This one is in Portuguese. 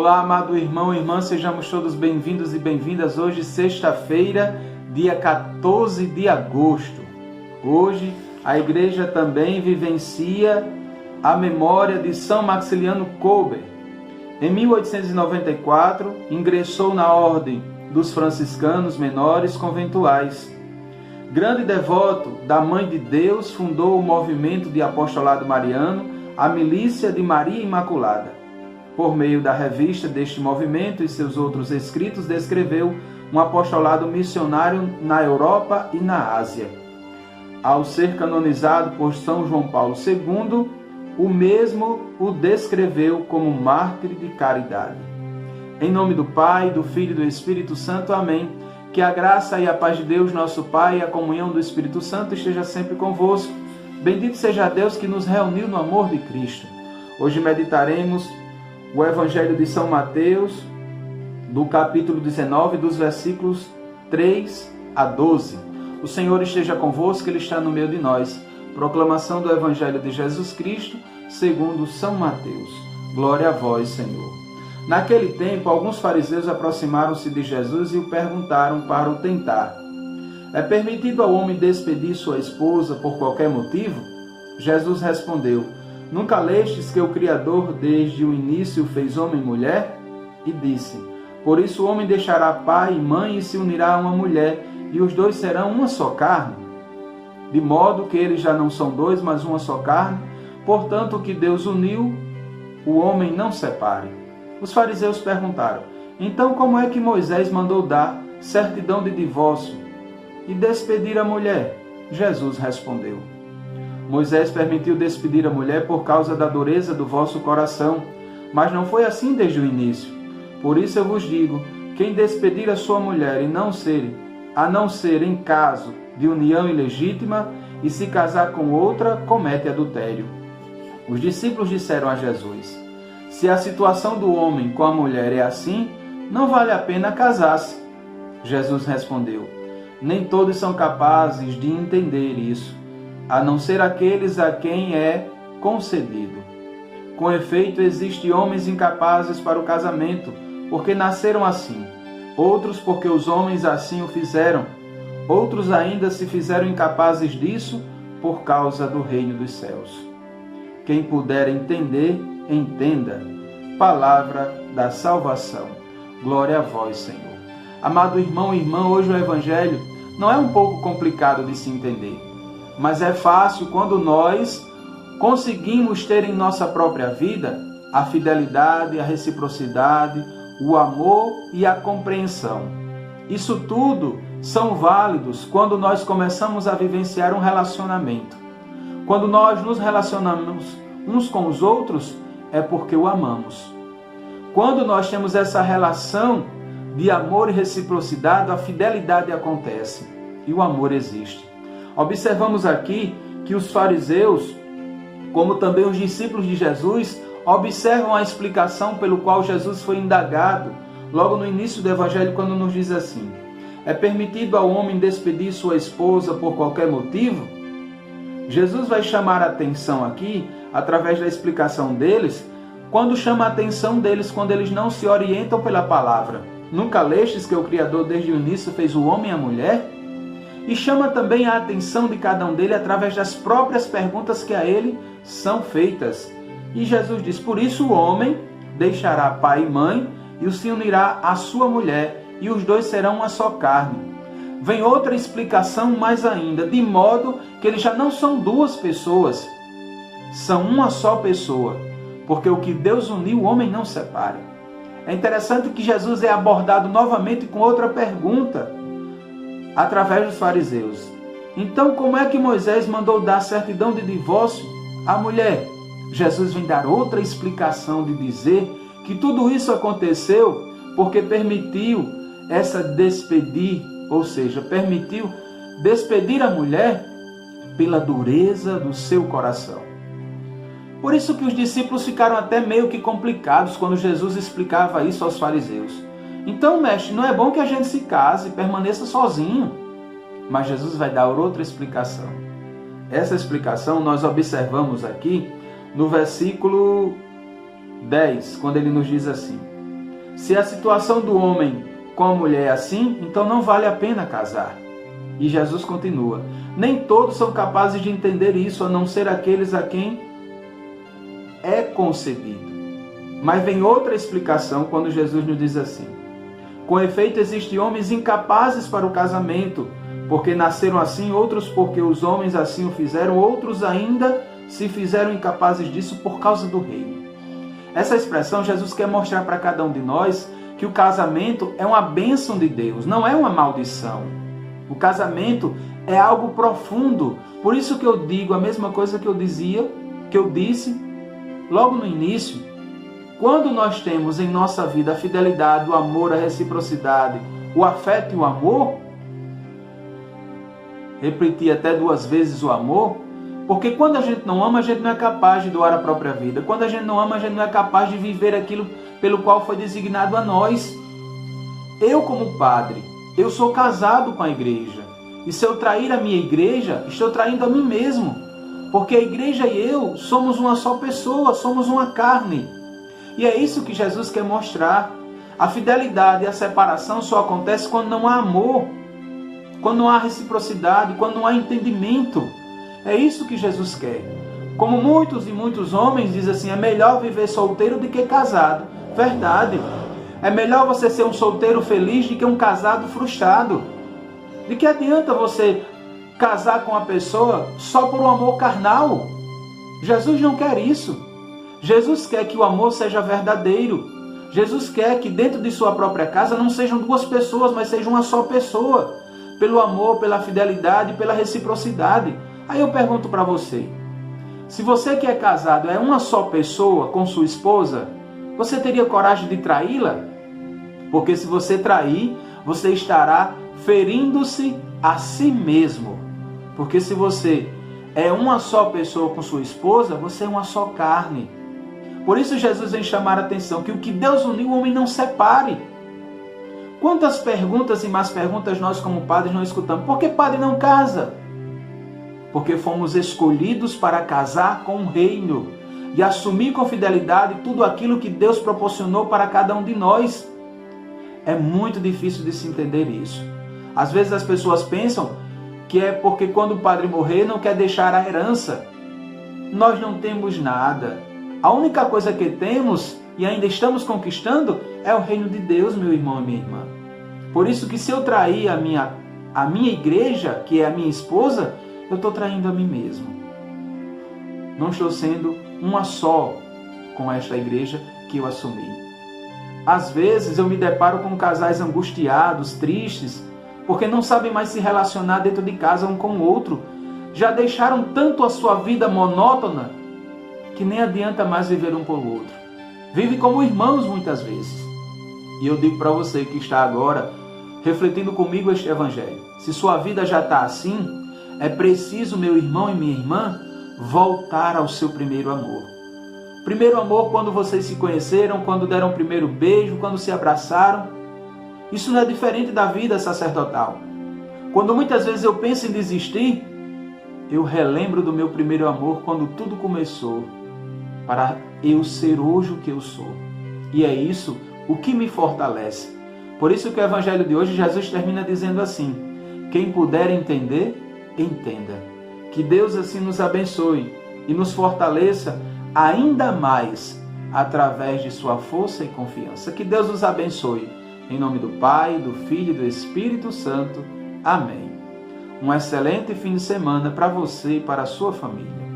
Olá, amado irmão e irmã, sejamos todos bem-vindos e bem-vindas. Hoje, sexta-feira, dia 14 de agosto. Hoje, a igreja também vivencia a memória de São Maximiliano Kolbe. Em 1894, ingressou na ordem dos franciscanos menores conventuais. Grande devoto da Mãe de Deus, fundou o movimento de apostolado mariano, a Milícia de Maria Imaculada. Por meio da revista deste movimento e seus outros escritos, descreveu um apostolado missionário na Europa e na Ásia. Ao ser canonizado por São João Paulo II, o mesmo o descreveu como mártir de caridade. Em nome do Pai, do Filho e do Espírito Santo. Amém. Que a graça e a paz de Deus, nosso Pai, e a comunhão do Espírito Santo esteja sempre convosco. Bendito seja Deus que nos reuniu no amor de Cristo. Hoje meditaremos o Evangelho de São Mateus, do capítulo 19, dos versículos 3 a 12. O Senhor esteja convosco, Ele está no meio de nós. Proclamação do Evangelho de Jesus Cristo, segundo São Mateus. Glória a vós, Senhor. Naquele tempo, alguns fariseus aproximaram-se de Jesus e o perguntaram para o tentar: é permitido ao homem despedir sua esposa por qualquer motivo? Jesus respondeu: nunca lestes que o Criador desde o início fez homem e mulher? E disse: por isso o homem deixará pai e mãe e se unirá a uma mulher, e os dois serão uma só carne. De modo que eles já não são dois, mas uma só carne. Portanto, o que Deus uniu, o homem não separe. Os fariseus perguntaram: então como é que Moisés mandou dar certidão de divórcio e despedir a mulher? Jesus respondeu: Moisés permitiu despedir a mulher por causa da dureza do vosso coração, mas não foi assim desde o início. Por isso eu vos digo, quem despedir a sua mulher a não ser em caso de união ilegítima, e se casar com outra, comete adultério. Os discípulos disseram a Jesus: se a situação do homem com a mulher é assim, não vale a pena casar-se. Jesus respondeu: nem todos são capazes de entender isso, a não ser aqueles a quem é concedido. Com efeito, existem homens incapazes para o casamento, porque nasceram assim. Outros porque os homens assim o fizeram. Outros ainda se fizeram incapazes disso por causa do reino dos céus. Quem puder entender, entenda. Palavra da salvação. Glória a vós, Senhor. Amado irmão e irmã, hoje o Evangelho não é um pouco complicado de se entender, mas é fácil quando nós conseguimos ter em nossa própria vida a fidelidade, a reciprocidade, o amor e a compreensão. Isso tudo são válidos quando nós começamos a vivenciar um relacionamento. Quando nós nos relacionamos uns com os outros, é porque o amamos. Quando nós temos essa relação de amor e reciprocidade, a fidelidade acontece e o amor existe. Observamos aqui que os fariseus, como também os discípulos de Jesus, observam a explicação pelo qual Jesus foi indagado logo no início do Evangelho, quando nos diz assim: é permitido ao homem despedir sua esposa por qualquer motivo? Jesus vai chamar a atenção aqui, através da explicação deles, quando chama a atenção deles, quando eles não se orientam pela palavra. Nunca lestes que o Criador desde o início fez o homem e a mulher? E chama também a atenção de cada um deles através das próprias perguntas que a ele são feitas. E Jesus diz: por isso o homem deixará pai e mãe e se unirá à sua mulher, e os dois serão uma só carne. Vem outra explicação mais ainda, de modo que eles já não são duas pessoas, são uma só pessoa, porque o que Deus uniu, o homem não separe. É interessante que Jesus é abordado novamente com outra pergunta, através dos fariseus. Então, como é que Moisés mandou dar certidão de divórcio à mulher? Jesus vem dar outra explicação, de dizer que tudo isso aconteceu porque permitiu essa despedir, ou seja, permitiu despedir a mulher pela dureza do seu coração. Por isso que os discípulos ficaram até meio que complicados quando Jesus explicava isso aos fariseus. Então, mestre, não é bom que a gente se case e permaneça sozinho? Mas Jesus vai dar outra explicação. Essa explicação nós observamos aqui no versículo 10, quando ele nos diz assim: Se a situação do homem com a mulher é assim, então não vale a pena casar. E Jesus continua: nem todos são capazes de entender isso, a não ser aqueles a quem é concedido. Mas vem outra explicação quando Jesus nos diz assim: com efeito, existem homens incapazes para o casamento, porque nasceram assim, outros porque os homens assim o fizeram, outros ainda se fizeram incapazes disso por causa do reino. Essa expressão Jesus quer mostrar para cada um de nós que o casamento é uma bênção de Deus, não é uma maldição. O casamento é algo profundo. Por isso que eu digo a mesma coisa que eu disse logo no início. Quando nós temos em nossa vida a fidelidade, o amor, a reciprocidade, o afeto e o amor, repetir até 2 vezes o amor, porque quando a gente não ama, a gente não é capaz de doar a própria vida. Quando a gente não ama, a gente não é capaz de viver aquilo pelo qual foi designado a nós. Eu, como padre, eu sou casado com a igreja. E se eu trair a minha igreja, estou traindo a mim mesmo. Porque a igreja e eu somos uma só pessoa, somos uma carne. E é isso que Jesus quer mostrar. A fidelidade e a separação só acontece quando não há amor, quando não há reciprocidade, quando não há entendimento. É isso que Jesus quer. Como muitos e muitos homens dizem assim, é melhor viver solteiro do que casado. Verdade. É melhor você ser um solteiro feliz do que um casado frustrado. De que adianta você casar com uma pessoa só por um amor carnal? Jesus não quer isso. Jesus quer que o amor seja verdadeiro. Jesus quer que dentro de sua própria casa não sejam 2 pessoas, mas seja uma só pessoa. Pelo amor, pela fidelidade, pela reciprocidade. Aí eu pergunto para você, se você que é casado é uma só pessoa com sua esposa, você teria coragem de traí-la? Porque se você trair, você estará ferindo-se a si mesmo. Porque se você é uma só pessoa com sua esposa, você é uma só carne. Por isso Jesus vem chamar a atenção que o que Deus uniu, o homem não separe. Quantas perguntas e mais perguntas nós como padres não escutamos? Por que padre não casa? Porque fomos escolhidos para casar com o reino e assumir com fidelidade tudo aquilo que Deus proporcionou para cada um de nós. É muito difícil de se entender isso. Às vezes as pessoas pensam que é porque quando o padre morrer não quer deixar a herança. Nós não temos nada. A única coisa que temos e ainda estamos conquistando é o reino de Deus, meu irmão e minha irmã. Por isso que se eu trair a minha igreja, que é a minha esposa, eu estou traindo a mim mesmo. Não estou sendo uma só com esta igreja que eu assumi. Às vezes eu me deparo com casais angustiados, tristes, porque não sabem mais se relacionar dentro de casa um com o outro. Já deixaram tanto a sua vida monótona que nem adianta mais viver um pelo outro. Vive como irmãos muitas vezes. E eu digo para você que está agora refletindo comigo este evangelho. Se sua vida já está assim, é preciso, meu irmão e minha irmã, voltar ao seu primeiro amor. Primeiro amor quando vocês se conheceram, quando deram o primeiro beijo, quando se abraçaram. Isso não é diferente da vida sacerdotal. Quando muitas vezes eu penso em desistir, eu relembro do meu primeiro amor quando tudo começou, para eu ser hoje o que eu sou. E é isso o que me fortalece. Por isso que o evangelho de hoje, Jesus termina dizendo assim: quem puder entender, entenda. Que Deus assim nos abençoe e nos fortaleça ainda mais através de sua força e confiança. Que Deus nos abençoe. Em nome do Pai, do Filho e do Espírito Santo. Amém. Um excelente fim de semana para você e para a sua família.